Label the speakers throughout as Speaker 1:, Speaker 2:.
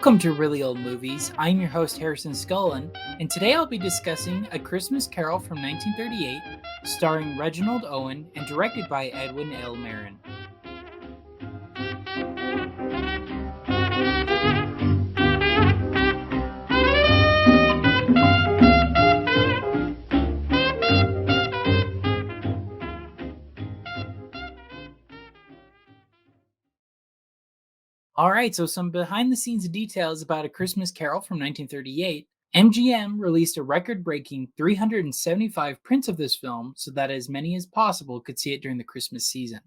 Speaker 1: Welcome to Really Old Movies. I'm your host, Harrison Scullin, and today I'll be discussing A Christmas Carol from 1938, starring Reginald Owen and directed by Edwin L. Marin. All right, so some behind the scenes details about A Christmas Carol from 1938. MGM released a record breaking 375 prints of this film so that as many as possible could see it during the Christmas season.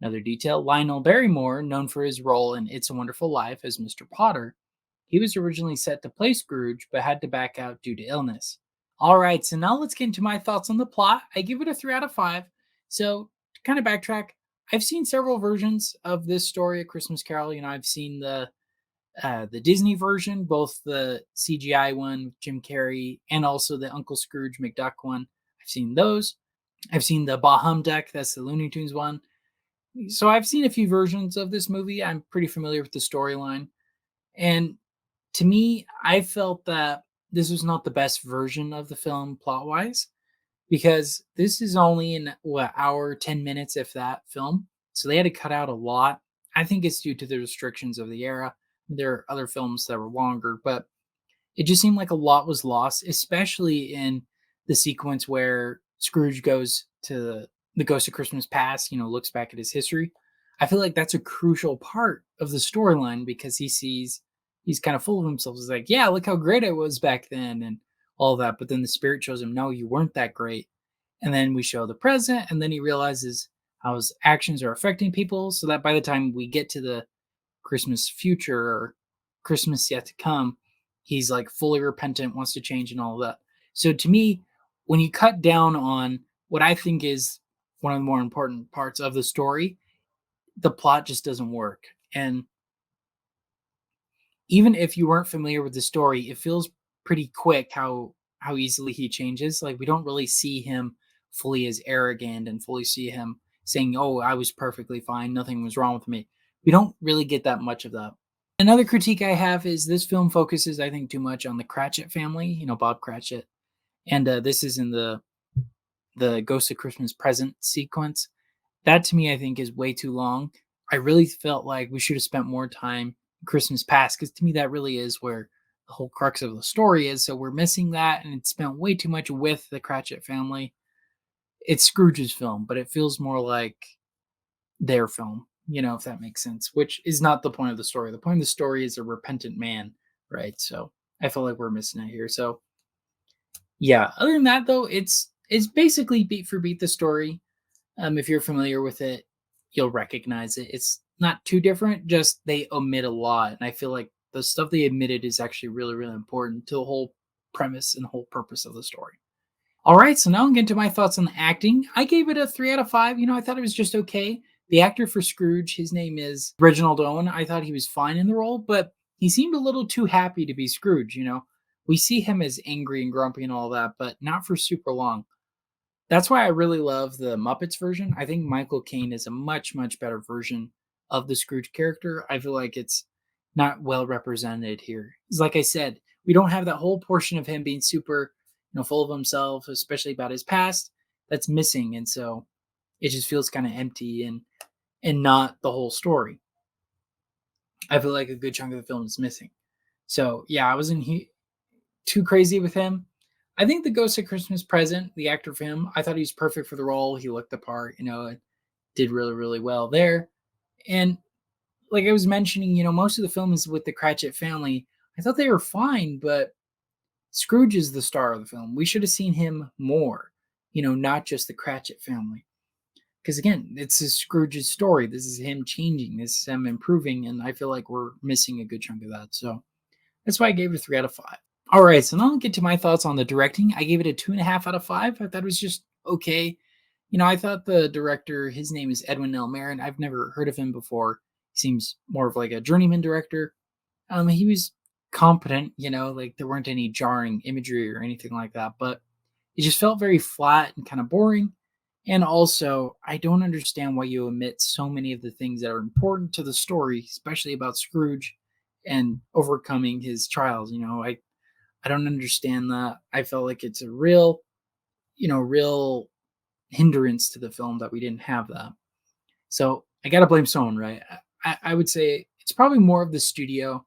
Speaker 1: Another detail, Lionel Barrymore, known for his role in It's a Wonderful Life as Mr. Potter, he was originally set to play Scrooge but had to back out due to illness. All right, so now let's get into my thoughts on the plot. I give it a 3 out of 5. So, to kind of backtrack, I've seen several versions of this story, A Christmas Carol. I've seen the Disney version, both the CGI one with Jim Carrey and also the Uncle Scrooge McDuck one. I've seen those. I've seen the Bah Humduck, that's the Looney Tunes one. So I've seen a few versions of this movie. I'm pretty familiar with the storyline. And to me, I felt that this was not the best version of the film plot wise because this is only an hour, 10 minutes, if that, film. So they had to cut out a lot. I think it's due to the restrictions of the era. There are other films that were longer, but it just seemed like a lot was lost, especially in the sequence where Scrooge goes to the Ghost of Christmas Past, looks back at his history. I feel like that's a crucial part of the storyline because he's kind of full of himself. He's like, yeah, look how great I was back then and all that. But then the spirit shows him, no, you weren't that great. And then we show the present, and then he realizes how his actions are affecting people. So that by the time we get to the Christmas future or Christmas yet to come, he's like fully repentant, wants to change and all of that. So to me, when you cut down on what I think is one of the more important parts of the story, the plot just doesn't work. And even if you weren't familiar with the story, it feels pretty quick how easily he changes. Like we don't really see him fully as arrogant and fully see him saying, "Oh, I was perfectly fine, nothing was wrong with me." We don't really get that much of that. Another critique I have is this film focuses, I think, too much on the Cratchit family. Bob Cratchit, and this is in the Ghost of Christmas Present sequence. That to me, I think, is way too long. I really felt like we should have spent more time in Christmas Past because to me, that really is where the whole crux of the story is. So we're missing that, and it's spent way too much with the Cratchit family. It's Scrooge's film, but it feels more like their film, if that makes sense, which is not the point of the story. The point of the story is a repentant man, right? So I feel like we're missing it here. So yeah, other than that though, it's basically beat for beat the story. If you're familiar with it, you'll recognize it. It's not too different, just they omit a lot. And I feel like the stuff they omitted is actually really, really important to the whole premise and the whole purpose of the story. All right, so now I'm getting to my thoughts on the acting. I gave it a 3 out of 5. I thought it was just okay. The actor for Scrooge, his name is Reginald Owen. I thought he was fine in the role, but he seemed a little too happy to be Scrooge. We see him as angry and grumpy and all that, but not for super long. That's why I really love the Muppets version. I think Michael Caine is a much, much better version of the Scrooge character. I feel like it's not well represented here. It's like I said, we don't have that whole portion of him being super, full of himself, especially about his past. That's missing, and so it just feels kind of empty and not the whole story. I feel like a good chunk of the film is missing. So yeah, I wasn't too crazy with him. I think the Ghost of Christmas Present, the actor for him, I thought he was perfect for the role. He looked the part, and did really, really well there. And like I was mentioning, most of the film is with the Cratchit family. I thought they were fine, but Scrooge is the star of the film. We should have seen him more, not just the Cratchit family. Because again, it's Scrooge's story. This is him changing. This is him improving, and I feel like we're missing a good chunk of that. So that's why I gave it a 3 out of 5. All right, so now I'll get to my thoughts on the directing. I gave it a 2.5 out of 5. I thought it was just okay. I thought the director, his name is Edwin L. Marin. I've never heard of him before. He seems more of like a journeyman director. He was competent, like there weren't any jarring imagery or anything like that, but it just felt very flat and kind of boring. And also, I don't understand why you omit so many of the things that are important to the story, especially about Scrooge, and overcoming his trials. I don't understand that. I felt like it's a real hindrance to the film that we didn't have that. So I got to blame someone, right? I would say it's probably more of the studio,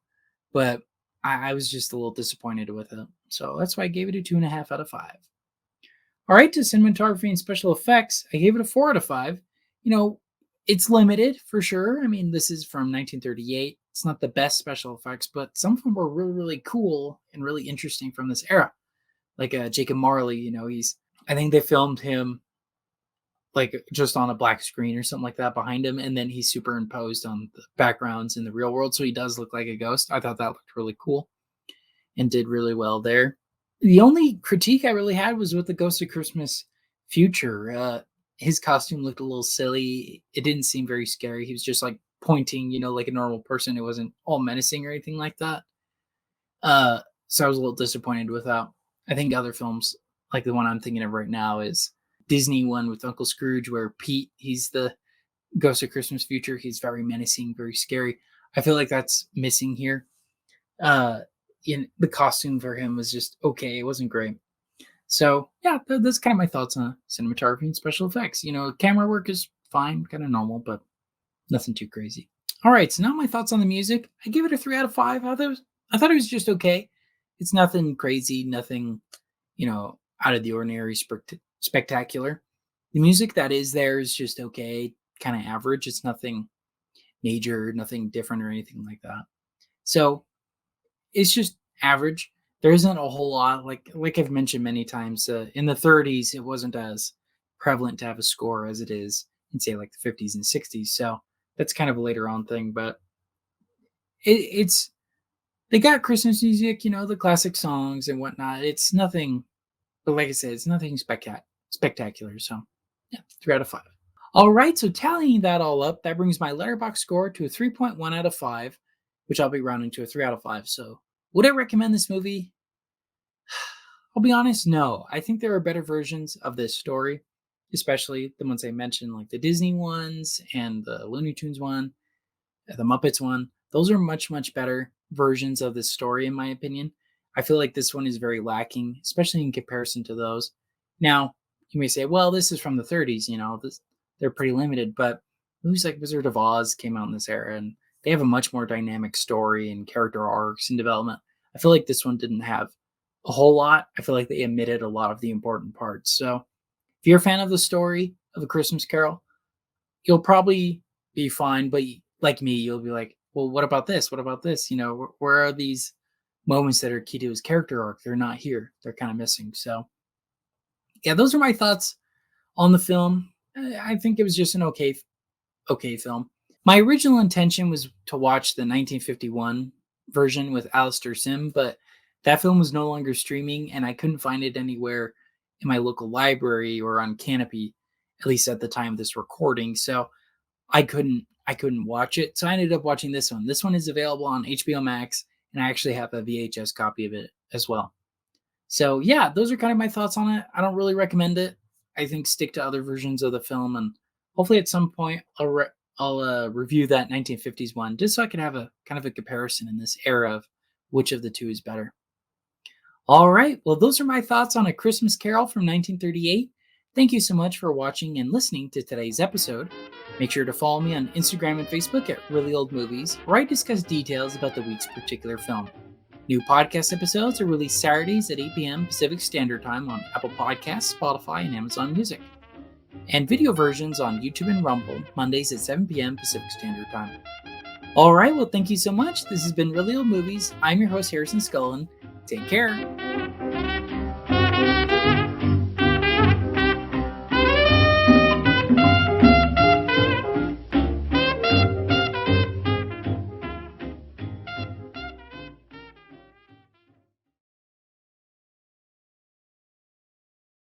Speaker 1: but I was just a little disappointed with it. So that's why I gave it a 2.5 out of 5. All right, to cinematography and special effects, I gave it a 4 out of 5. You know, it's limited for sure. I mean, this is from 1938. It's not the best special effects, but some of them were really, really cool and really interesting from this era. Like Jacob Marley, I think they filmed him like just on a black screen or something like that behind him, and then he's superimposed on the backgrounds in the real world, so he does look like a ghost. I thought that looked really cool and did really well there. The only critique I really had was with the Ghost of Christmas Future. His costume looked a little silly. It didn't seem very scary. He was just like pointing, like a normal person. It wasn't all menacing or anything like that. So I was a little disappointed with that. I think other films, like the one I'm thinking of right now, is Disney one with Uncle Scrooge, where Pete, he's the Ghost of Christmas Future. He's very menacing, very scary. I feel like that's missing here. In the costume for him was just okay. It wasn't great. So yeah, that's kind of my thoughts on cinematography and special effects. Camera work is fine, kind of normal, but nothing too crazy. All right, so now my thoughts on the music. I give it a 3 out of 5. I thought it was just okay. It's nothing crazy, nothing, out of the ordinary, spectacular. The music that is there is just okay, kind of average. It's nothing major, nothing different or anything like that. So it's just average. There isn't a whole lot, like I've mentioned many times. In the 30s, it wasn't as prevalent to have a score as it is in, say, like the 50s and 60s. So that's kind of a later on thing, but it's they got Christmas music, the classic songs and whatnot. It's nothing, but like I said, it's nothing spectacular. So yeah, 3 out of 5. All right, so tallying that all up, that brings my Letterboxd score to a 3.1 out of 5, which I'll be rounding to a 3 out of 5. So would I recommend this movie? I'll be honest, no. I think there are better versions of this story, especially the ones I mentioned, like the Disney ones and the Looney Tunes one, the Muppets one. Those are much, much better versions of this story, in my opinion. I feel like this one is very lacking, especially in comparison to those. Now, you may say, well, this is from the 30s, they're pretty limited, but movies like Wizard of Oz came out in this era, and they have a much more dynamic story and character arcs and development. I feel like this one didn't have a whole lot. I feel like they omitted a lot of the important parts. So if you're a fan of the story of A Christmas Carol, you'll probably be fine. But like me, you'll be like, well, what about this? What about this? Where are these moments that are key to his character arc? They're not here. They're kind of missing. So yeah, those are my thoughts on the film. I think it was just an okay film. My original intention was to watch the 1951 version with Alistair Sim, but that film was no longer streaming, and I couldn't find it anywhere in my local library or on Canopy, at least at the time of this recording. So I couldn't watch it. So I ended up watching this one. This one is available on HBO Max, and I actually have a VHS copy of it as well. So yeah, those are kind of my thoughts on it. I don't really recommend it. I think stick to other versions of the film, and hopefully at some point I'll review that 1950s one just so I can have a kind of a comparison in this era of which of the two is better. All right, well, those are my thoughts on A Christmas Carol from 1938. Thank you so much for watching and listening to today's episode. Make sure to follow me on Instagram and Facebook at Really Old Movies, where I discuss details about the week's particular film. New podcast episodes are released Saturdays at 8 p.m. Pacific Standard Time on Apple Podcasts, Spotify, and Amazon Music. And video versions on YouTube and Rumble, Mondays at 7 p.m. Pacific Standard Time. All right, well, thank you so much. This has been Really Old Movies. I'm your host, Harrison Scullin. Take care.